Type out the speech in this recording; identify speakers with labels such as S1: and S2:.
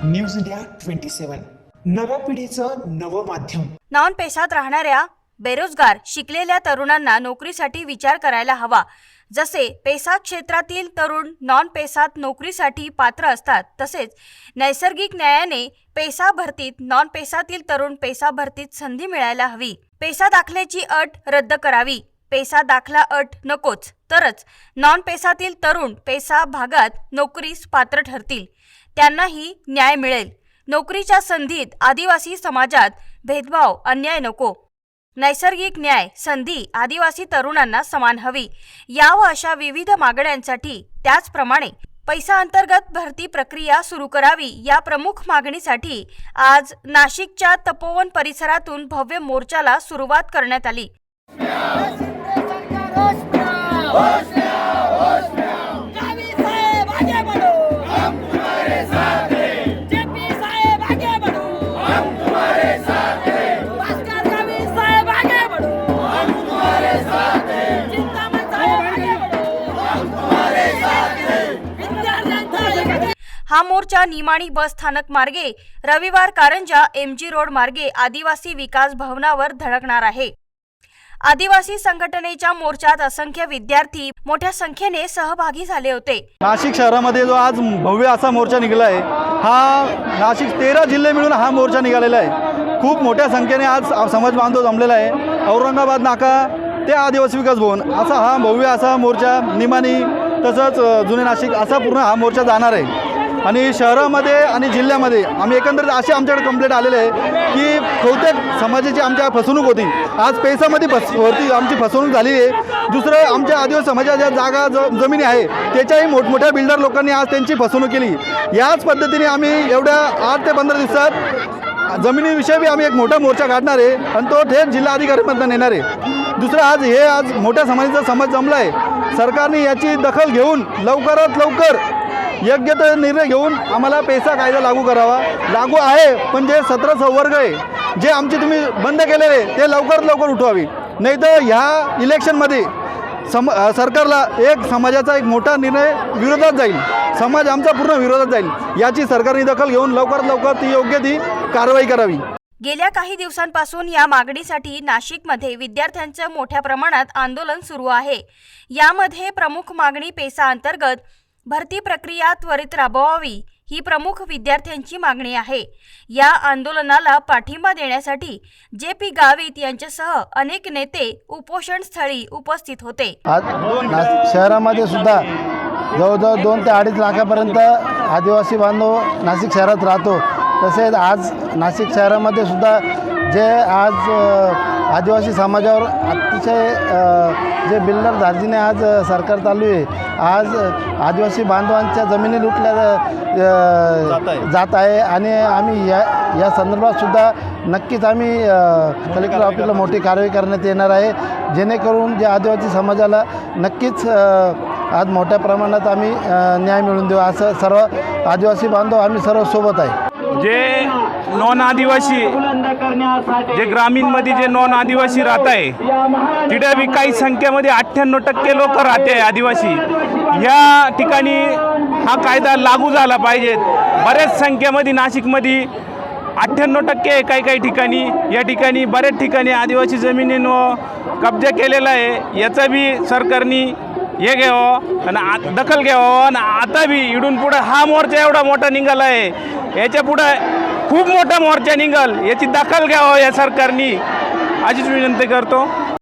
S1: News India 27 नव्या पिढीचं नवं माध्यम।
S2: नॉन पेशात राहणाऱ्या बेरोजगार शिकलेल्या तरुणांना नोकरीसाठी विचार करायला हवा। जसे पेसा क्षेत्रातील तरुण नॉन पेसात नोकरीसाठी पात्र असतात, तसेच नैसर्गिक न्यायाने पेसा भरतीत नॉन पेसातील तरुण पेसा भरतीत संधी मिळायला हवी। पेसा दाखल्याची अट रद्द करावी। पेसा दाखला अट नकोच, तरच नॉन पेसातील तरुण पेसा भागात नोकरीस पात्र ठरतील, त्यांनाही न्याय मिळेल। नोकरीच्या संधीत आदिवासी समाजात भेदभाव अन्याय नको। नैसर्गिक न्याय संधी आदिवासी तरुणांना समान हवी। या व अशा विविध मागण्यांसाठी त्याचप्रमाणे पैसा अंतर्गत भरती प्रक्रिया सुरू करावी या प्रमुख मागणीसाठी आज नाशिकच्या तपोवन परिसरातून भव्य मोर्चाला सुरुवात करण्यात आली। हा मोर्चा निमाणी बस स्थानक मार्गे रविवार कारंजा MG रोड मार्गे आदिवासी विकास भवनावर धडकणार आहे। आदिवासी संघटनेच्या मोर्चात असंख्य विद्यार्थी मोठ्या संख्येने सहभागी झाले होते।
S3: नाशिक शहरामध्ये जो आज भव्य असा मोर्चा निघाला आहे, हा नाशिक 13 जिल्हे मिळून हा मोर्चा निघालेला आहे। खूप मोठ्या संख्येने आज समाज बांधव जमलेला आहे। औरंगाबाद नाका ते आदिवासी विकास भवन असा हा भव्य असा मोर्चा निमाणी तसंच जुने नाशिक असा पूर्ण हा मोर्चा जाणार आहे। आणि शहरामध्ये आणि जिल्ह्यामध्ये आम्ही एकंदरीत असे आमच्याकडे कंप्लेंट आलेले आहे की बहुतेक समाजाची आमच्या फसवणूक होती। आज पैसामध्ये वरती आमची फसवणूक झाली आहे। दुसरं आमच्या आदिवासी समाजाच्या जागा जमिनी आहे त्याच्याही मोठमोठ्या बिल्डर लोकांनी आज त्यांची फसवणूक केली। याच पद्धतीने आम्ही एवढ्या 8 ते 15 दिवसात जमिनीविषयी बी आम्ही एक मोठा मोर्चा काढणार आहे आणि तो थेट जिल्हाधिकाऱ्यांपर्यंत नेणार आहे। दुसरं आज मोठ्या समाजाचा समाज जमला आहे। सरकारने याची दखल घेऊन लवकरात लवकर योग्य तो निर्णय घेऊन आम्हाला पैसा कायदा लागू करावा। लागू आहे पण जे 17 वर्ग आहे जे आमचे तुम्ही बंद केलेले ते लवकरात लवकर उठवावी, नाही तर ह्या इलेक्शनमध्ये सरकारला एक समाजाचा एक मोठा निर्णय विरोधात जाईल। समाज आमचा पूर्ण विरोधात जाईल। याची सरकारने दखल घेऊन लवकरात लवकर ती योग्य ती कारवाई करावी।
S2: गेल्या काही दिवसांपासून या मागणीसाठी नाशिकमध्ये विद्यार्थ्यांचं मोठ्या प्रमाणात आंदोलन सुरू आहे। यामध्ये प्रमुख मागणी पेसा अंतर्गत भरती प्रक्रिया त्वरित राबवावी ही प्रमुख विद्यार्थ्यांची मागणी आहे। या आंदोलनाला पाठिंबा देण्यासाठी JP गावित यांच्यासह अनेक नेते उपोषण स्थळी उपस्थित होते।
S4: आज शहरामध्ये सुद्धा जवळजवळ 2 ते 2.5 लाखापर्यंत आदिवासी बांधव नाशिक शहरात राहतो। तसेच आज नाशिक शहरामध्ये सुद्धा जे आज आदिवासी समाजावर अतिशय जे बिल्डर धार्जिने आज सरकार चालू आहे, आज आदिवासी बांधवांच्या जमिनी लुटल्या जात आहे आणि आम्ही या संदर्भात सुद्धा नक्कीच आम्ही कलेक्टर ऑफिसला मोठी कारवाई करण्यात येणार आहे, जेणेकरून जे आदिवासी समाजाला नक्कीच आज मोठ्या प्रमाणात आम्ही न्याय मिळवून देऊ। असं सर्व आदिवासी बांधव आम्ही सर्व सोबत आहे।
S5: जे नॉन आदिवासी जे ग्रामीणमध्ये जे नॉन आदिवासी राहत आहे तिथे बी काही संख्येमध्ये 98% लोक राहते आदिवासी। या ठिकाणी हा कायदा लागू झाला पाहिजे। बऱ्याच संख्येमध्ये नाशिकमध्ये 98% काही ठिकाणी या ठिकाणी बऱ्याच ठिकाणी आदिवासी जमिनींवर कब्जा केलेला आहे। याचा बी सरकारने हे घ्यावं आणि दखल घ्यावं। आणि आता बी इडून पुढं हा मोर्चा एवढा मोठा निघाला आहे, याच्या पुढं खूप मोठा मोर्चा निघाल, याची दखल घ्यावं या सरकारने अशीच विनंती करतो।